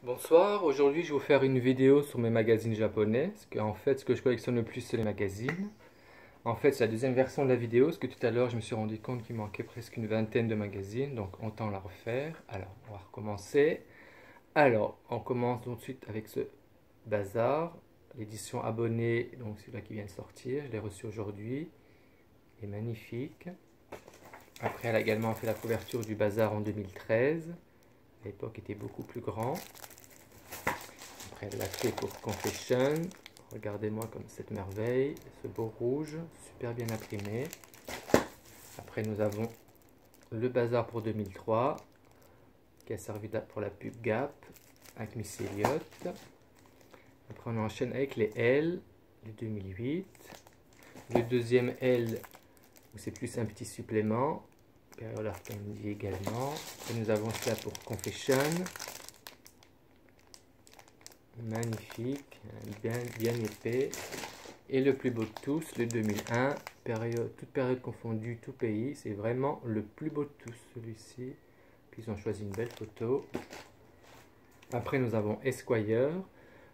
Bonsoir, aujourd'hui je vais vous faire une vidéo sur mes magazines japonais, parce qu'en fait ce que je collectionne le plus c'est les magazines. En fait c'est la deuxième version de la vidéo, parce que tout à l'heure je me suis rendu compte qu'il manquait presque une vingtaine de magazines, donc autant la refaire. Alors on va recommencer. Alors on commence tout de suite avec ce bazar, l'édition abonnée, donc celui-là qui vient de sortir, je l'ai reçu aujourd'hui, il est magnifique. Après elle a également fait la couverture du bazar en 2013, à l'époque était beaucoup plus grand. Elle l'a fait pour Confession. Regardez-moi comme cette merveille, ce beau rouge, super bien imprimé. Après nous avons le bazar pour 2003, qui a servi pour la pub Gap, avec Missy Elliott. Après on enchaîne avec les L, de 2008. Le deuxième L, où c'est plus un petit supplément. Période Art Candy également. Et nous avons cela pour Confession. Magnifique, bien épais. Et le plus beau de tous, le 2001, toute période confondue, tout pays. C'est vraiment le plus beau de tous, celui-ci. Puis ils ont choisi une belle photo. Après, nous avons Esquire.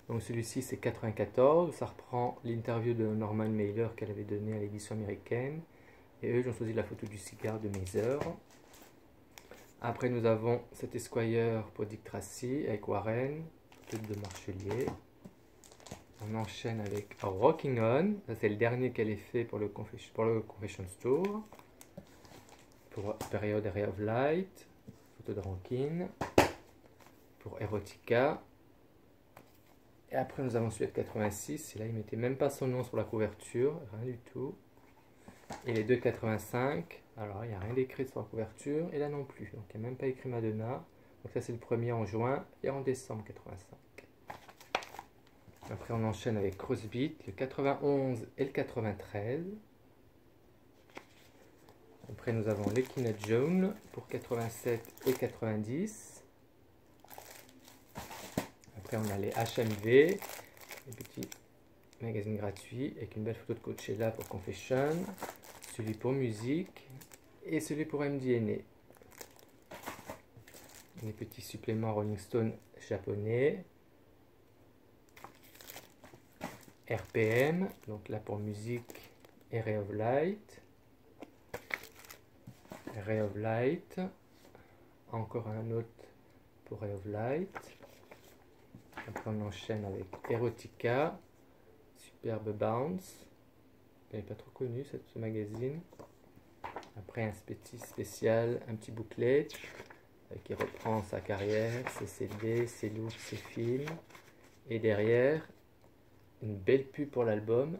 Donc celui-ci, c'est 94. Ça reprend l'interview de Norman Mailer qu'elle avait donnée à l'édition américaine. Et eux, ils ont choisi la photo du cigare de Mazer. Après, nous avons cet Esquire pour Dick Tracy avec Warren. De Marchelier. On enchaîne avec Rocking On. C'est le dernier qu'elle ait fait pour le Confession Store. Pour Period Ray of Light. Photo de Rankin. Pour Erotica. Et après nous avons celui de 86. Et là il ne mettait même pas son nom sur la couverture. Rien du tout. Et les deux 85. Alors il n'y a rien d'écrit sur la couverture. Et là non plus. Donc il n'y a même pas écrit Madonna. Donc ça c'est le premier en juin et en décembre 85. Après on enchaîne avec Crossbeat, le 91 et le 93. Après nous avons l'Equina Jones pour 87 et 90. Après on a les HMV, les petits magazines gratuits avec une belle photo de Coachella pour Confession, celui pour musique et celui pour MDNA. Les petits suppléments Rolling Stone japonais. RPM, donc là pour musique et Ray of Light. Ray of Light. Encore un autre pour Ray of Light. Après on enchaîne avec Erotica. Superbe Bounce. Je n'avais pas trop connu ce magazine. Après un petit spécial, un petit booklet qui reprend sa carrière, ses CD, ses looks, ses films. Et derrière, une belle pub pour l'album.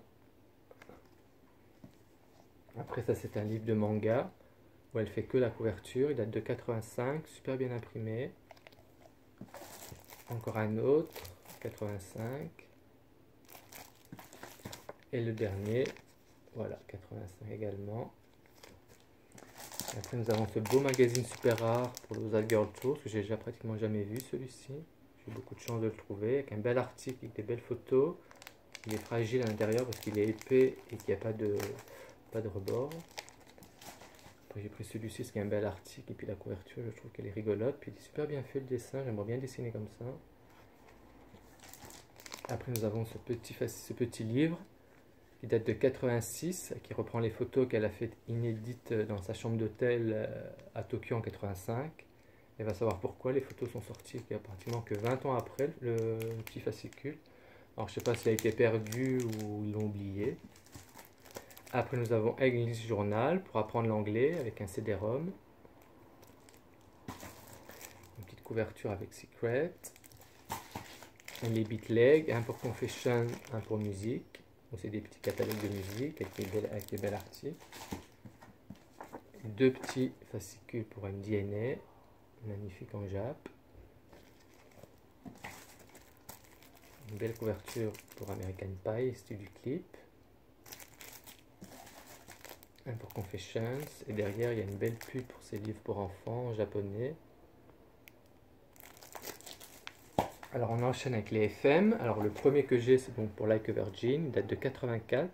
Après ça c'est un livre de manga où elle fait que la couverture. Il date de 85, super bien imprimé. Encore un autre, 85. Et le dernier, voilà, 85 également. Après nous avons ce beau magazine super rare pour le Ozal Girl Tour, que j'ai déjà pratiquement jamais vu celui-ci. J'ai eu beaucoup de chance de le trouver, avec un bel article, avec des belles photos. Il est fragile à l'intérieur parce qu'il est épais et qu'il n'y a pas de rebord. Après j'ai pris celui-ci, c'est un bel article, et puis la couverture, je trouve qu'elle est rigolote. Puis il est super bien fait le dessin, j'aimerais bien dessiner comme ça. Après nous avons ce petit livre qui date de 86, qui reprend les photos qu'elle a faites inédites dans sa chambre d'hôtel à Tokyo en 85. Elle va savoir pourquoi les photos sont sorties il y a pratiquement que 20 ans après le petit fascicule. Alors je ne sais pas s'il a été perdu ou ils l'ont oublié. Après nous avons English Journal pour apprendre l'anglais avec un CD-ROM. Une petite couverture avec Secret. Les Beatlegs, un pour Confession, un pour musique. C'est des petits catalogues de musique avec des belles articles. Deux petits fascicules pour MDNA, magnifique en Jap. Une belle couverture pour American Pie, style du clip. Un pour Confessions. Et derrière, il y a une belle pub pour ces livres pour enfants en japonais. Alors on enchaîne avec les FM. Alors le premier que j'ai, c'est donc pour Like a Virgin, il date de 84.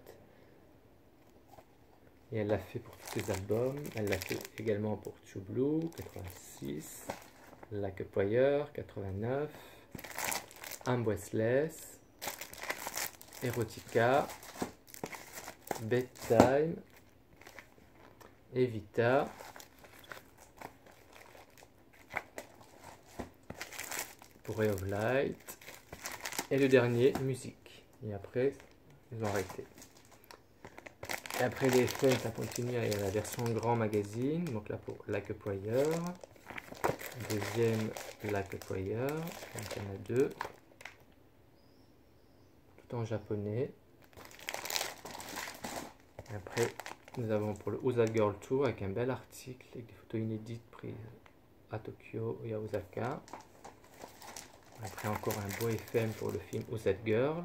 Et elle l'a fait pour tous ses albums. Elle l'a fait également pour True Blue, 86. Like a Prayer, 89. I'm Breathless, Erotica, Bedtime, Evita, pour Ray of Light, et le dernier, musique. Et après, ils ont arrêté. Et après les FM, ça continue, il y a la version grand magazine, donc là pour Like a Prayer, deuxième Like a Prayer, donc il y en a deux, tout en japonais. Et après, nous avons pour le Usa Girl Tour avec un bel article avec des photos inédites prises à Tokyo et à Osaka. Après encore un beau FM pour le film Usa Girl.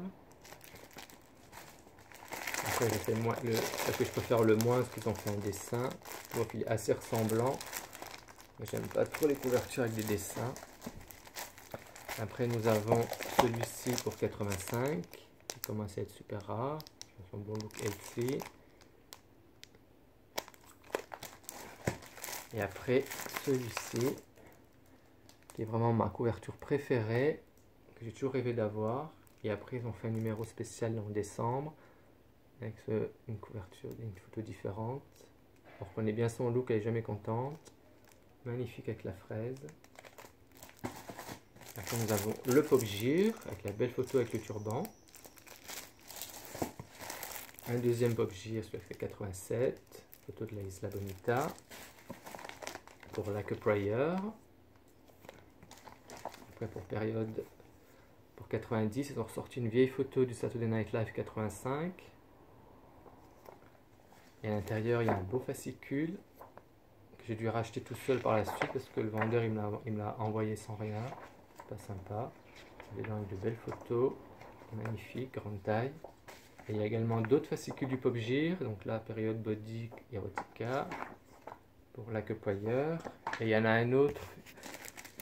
Après je fais moins ce que je préfère le moins, parce qu'ils ont fait un dessin. Donc il est assez ressemblant. Mais j'aime pas trop les couvertures avec des dessins. Après nous avons celui-ci pour 85, qui commence à être super rare. Son bon look healthy. Et après celui-ci, qui est vraiment ma couverture préférée, que j'ai toujours rêvé d'avoir. Et après ils ont fait un numéro spécial en décembre, avec une couverture, une photo différente. On reconnaît bien son look, elle est jamais contente. Magnifique avec la fraise. Après nous avons le Pop Gear, avec la belle photo avec le turban. Un deuxième Pop Gear, celui fait 87, photo de la Isla Bonita. Pour Like a Prayer. Après pour période, pour 90, ils ont ressorti une vieille photo du Saturday Night Live 85. Et à l'intérieur, il y a un beau fascicule que j'ai dû racheter tout seul par la suite parce que le vendeur il me l'a envoyé sans rien. Pas sympa. Il est dans de belles photos, magnifiques, grande taille. Et il y a également d'autres fascicules du Pop Gear, donc là, période Body Erotica, pour Like a Prayer. Et il y en a un autre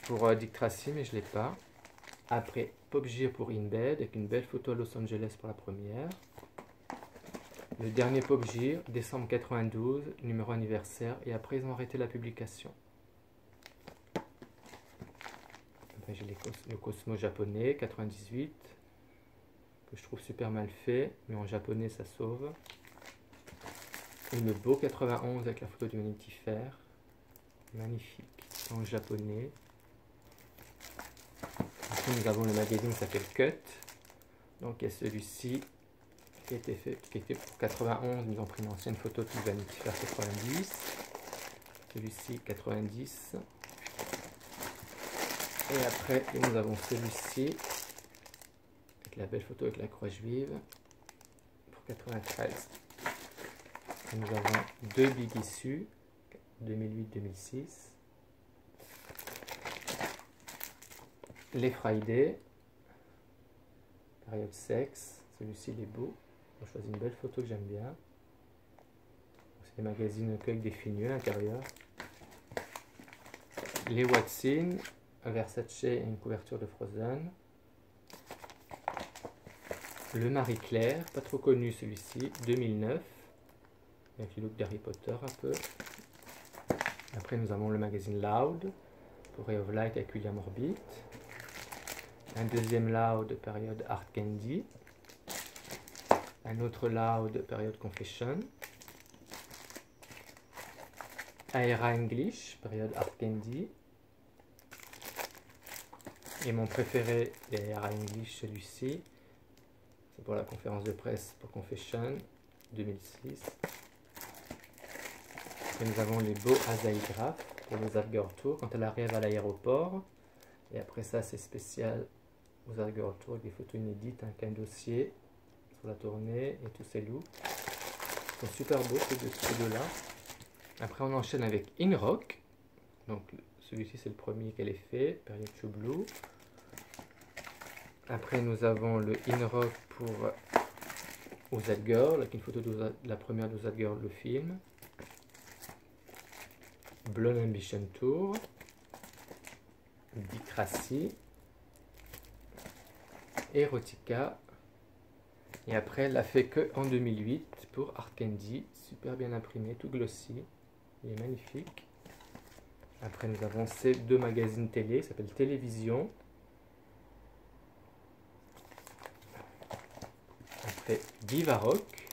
pour Dick Tracy, mais je ne l'ai pas. Après, Pop Gear pour In Bed, avec une belle photo à Los Angeles pour la première. Le dernier Pop Gear, décembre 92, numéro anniversaire, et après ils ont arrêté la publication. Après j'ai le Cosmo japonais, 98, que je trouve super mal fait, mais en japonais ça sauve. Et le beau 91 avec la photo du Vanity Fair, magnifique, en japonais. Après nous avons le magazine qui s'appelle Cut, donc il y a celui-ci, qui était pour 91, nous avons pris une ancienne photo de Vanity Fair 90, celui-ci 90, et après nous avons celui-ci, avec la belle photo avec la croix juive, pour 93. Et nous avons deux Big Issues, 2008-2006, les Friday, période sexe, celui-ci il est beau. On choisit une belle photo que j'aime bien. C'est des magazines avec des filles nues à l'intérieur. Les Watson, Versace et une couverture de Frozen. Le Marie-Claire, pas trop connu celui-ci, 2009. Avec le look d'Harry Potter un peu. Après nous avons le magazine Loud, pour Ray of Light avec William Orbit. Un deuxième Loud, période Art Candy. Un autre Loud, période Confession. Aera English, période Art Candy. Et mon préféré des Aera English, celui-ci. C'est pour la conférence de presse pour Confession, 2006. Et nous avons les beaux Azaïgraphes pour le Usa Girl Tour quand elle arrive à l'aéroport. Et après ça, c'est spécial Usa Girl Tour avec des photos inédites, un dossier sur la tournée et tous ces looks. Ils sont super beaux ces deux-là. Après on enchaîne avec In Rock. Donc celui-ci c'est le premier qu'elle ait fait, période True Blue. Après nous avons le In Rock pour Usa Girl, avec une photo de la première d'Usa Girl, le film. Blonde Ambition Tour. Dick Tracy. Erotica. Et après, elle l'a fait que en 2008 pour Art Candy, super bien imprimé, tout glossy, il est magnifique. Après, nous avons ces deux magazines télé, ça s'appelle Télévision. fait Viva Rock.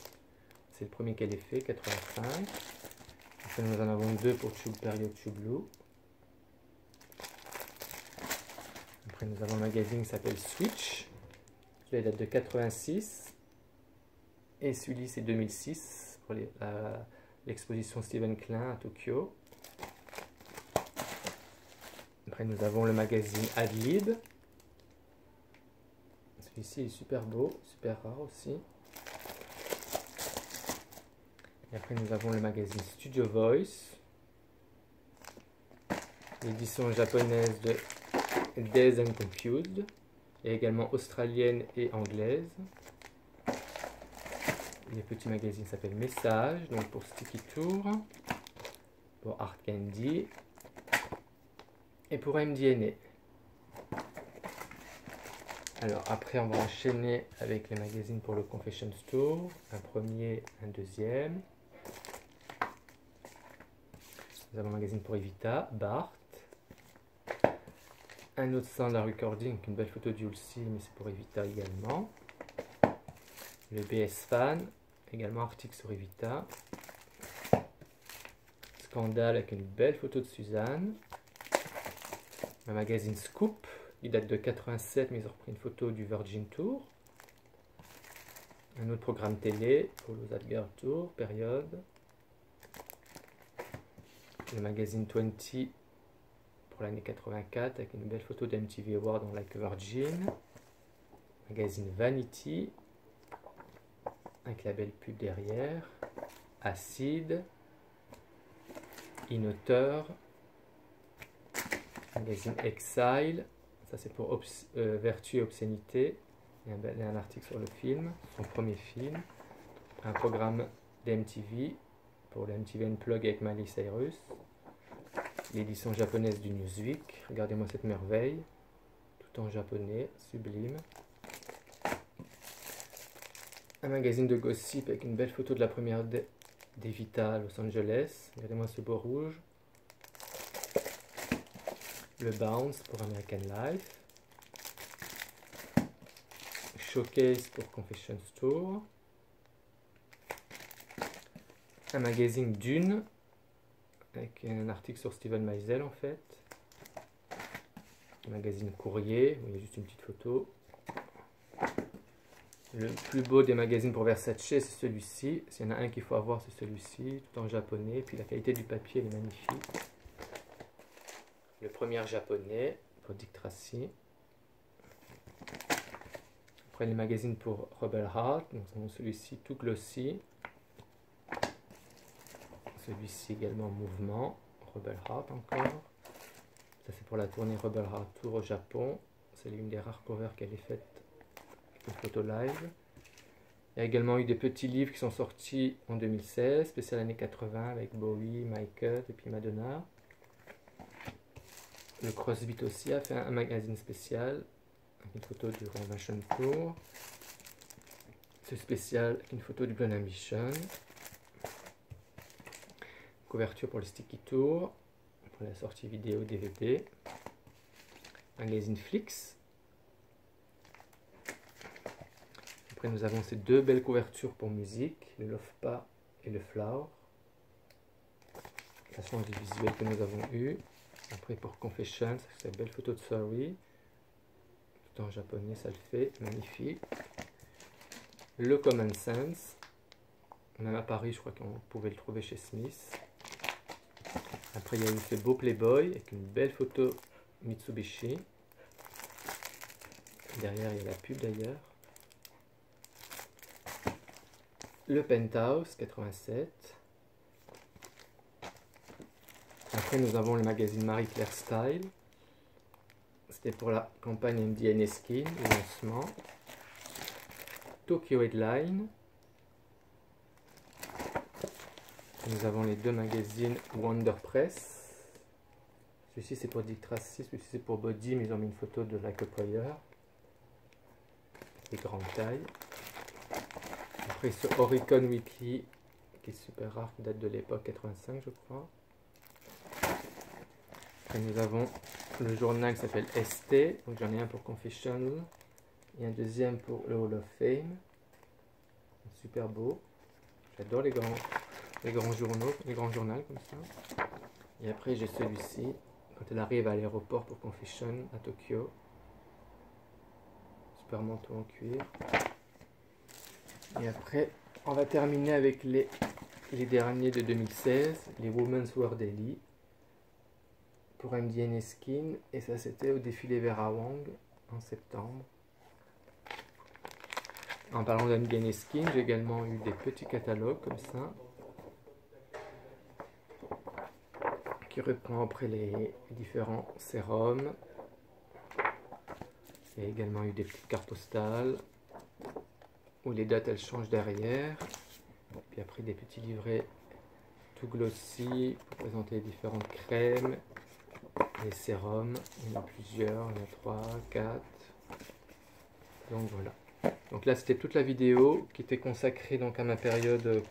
C'est le premier qu'elle ait fait, 85. Après, nous en avons deux pour période True Blue. Après, nous avons un magazine qui s'appelle Switch. Celui-là date de 86. Et celui-ci, c'est 2006 pour l'exposition Stephen Klein à Tokyo. Après, nous avons le magazine Adlib. Celui-ci est super beau, super rare aussi. Et après, nous avons le magazine Studio Voice. L'édition japonaise de Dazed and Confused. Et également australienne et anglaise. Les petits magazines s'appellent Message, donc pour Sticky Tour, pour Art Candy et pour MDNA. Alors après, on va enchaîner avec les magazines pour le Confession Store, un premier, un deuxième. Nous avons un magazine pour Evita, Bart. Un autre standard recording avec une belle photo d'Ulci, mais c'est pour Evita également. Le BS Fan, également article sur Evita. Scandale avec une belle photo de Suzanne. Un magazine Scoop, il date de 87, mais ils ont repris une photo du Virgin Tour. Un autre programme télé pour le Zadgar Tour, période. Le magazine 20 pour l'année 84 avec une belle photo d'MTV Award dans Like a Virgin. Magazine Vanity avec la belle pub derrière. Acide. Inauteur. Magazine Exile. Ça c'est pour Vertu et Obscénité. Il y a un article sur le film, son premier film. Un programme d'MTV pour le MTV Unplugged avec Miley Cyrus. L'édition japonaise du Newsweek. Regardez-moi cette merveille. Tout en japonais, sublime. Un magazine de gossip avec une belle photo de la première d'Evita à Los Angeles. Regardez-moi ce beau rouge. Le Bounce pour American Life. Showcase pour Confession Store. Un magazine Dune avec un article sur Steven Meisel en fait. Un magazine Courrier où il y a juste une petite photo. Le plus beau des magazines pour Versace, c'est celui-ci. S'il y en a un qu'il faut avoir, c'est celui-ci, tout en japonais. Puis la qualité du papier, elle est magnifique. Le premier japonais pour Dick Tracy. Après les magazines pour Rebel Heart, nous avons celui-ci tout glossy. Celui-ci également en mouvement, Rebel Heart encore. Ça c'est pour la tournée Rebel Heart Tour au Japon. C'est l'une des rares covers qu'elle ait faite avec une photo live. Il y a également eu des petits livres qui sont sortis en 2016, spécial années 80 avec Bowie, Michael et puis Madonna. Le Crossbeat aussi a fait un magazine spécial avec une photo du Convention Tour. Ce spécial avec une photo du Blonde Ambition. Couverture pour le Sticky Tour, pour la sortie vidéo DVD. Magazine Flix. Après nous avons ces deux belles couvertures pour musique, le Love Pa et le Flower. Ça change du visuel que nous avons eu. Après pour Confessions, c'est une belle photo de Sorry. Tout en japonais, ça le fait, magnifique. Le Common Sense. Même à Paris, je crois qu'on pouvait le trouver chez Smith. Après, il y a eu ce beau Playboy avec une belle photo Mitsubishi. Derrière, il y a la pub d'ailleurs. Le Penthouse 87. Après, nous avons le magazine Marie-Claire Style. C'était pour la campagne MDNA Skin, le lancement. Tokyo Headline. Nous avons les deux magazines Wonder Press. Celui-ci c'est pour Dick Tracy, celui-ci c'est pour Body, mais ils ont mis une photo de Like a Prayer. Des grandes tailles. Après sur Oricon Weekly, qui est super rare, qui date de l'époque 85 je crois. Après nous avons le journal qui s'appelle ST, donc j'en ai un pour Confessions et un deuxième pour le Hall of Fame. super beau. J'adore les grands journaux, les grands journaux comme ça. Et après j'ai celui-ci, quand elle arrive à l'aéroport pour Confucian à Tokyo. Super manteau en cuir. Et après, on va terminer avec les derniers de 2016, les Women's Wear Daily pour MDN Skin. Et ça, c'était au défilé Vera Wang en septembre. En parlant d'MDN Skin, j'ai également eu des petits catalogues comme ça qui reprend après les différents sérums. Il y a également eu des petites cartes postales où les dates elles changent derrière. Puis après des petits livrets tout glossy pour présenter les différentes crèmes, les sérums. Il y en a plusieurs, il y en a 3, 4. Donc voilà. Donc là c'était toute la vidéo qui était consacrée donc à ma période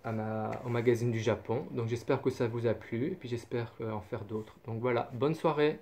au magazine du Japon. Donc j'espère que ça vous a plu et puis j'espère en faire d'autres. Donc voilà, bonne soirée.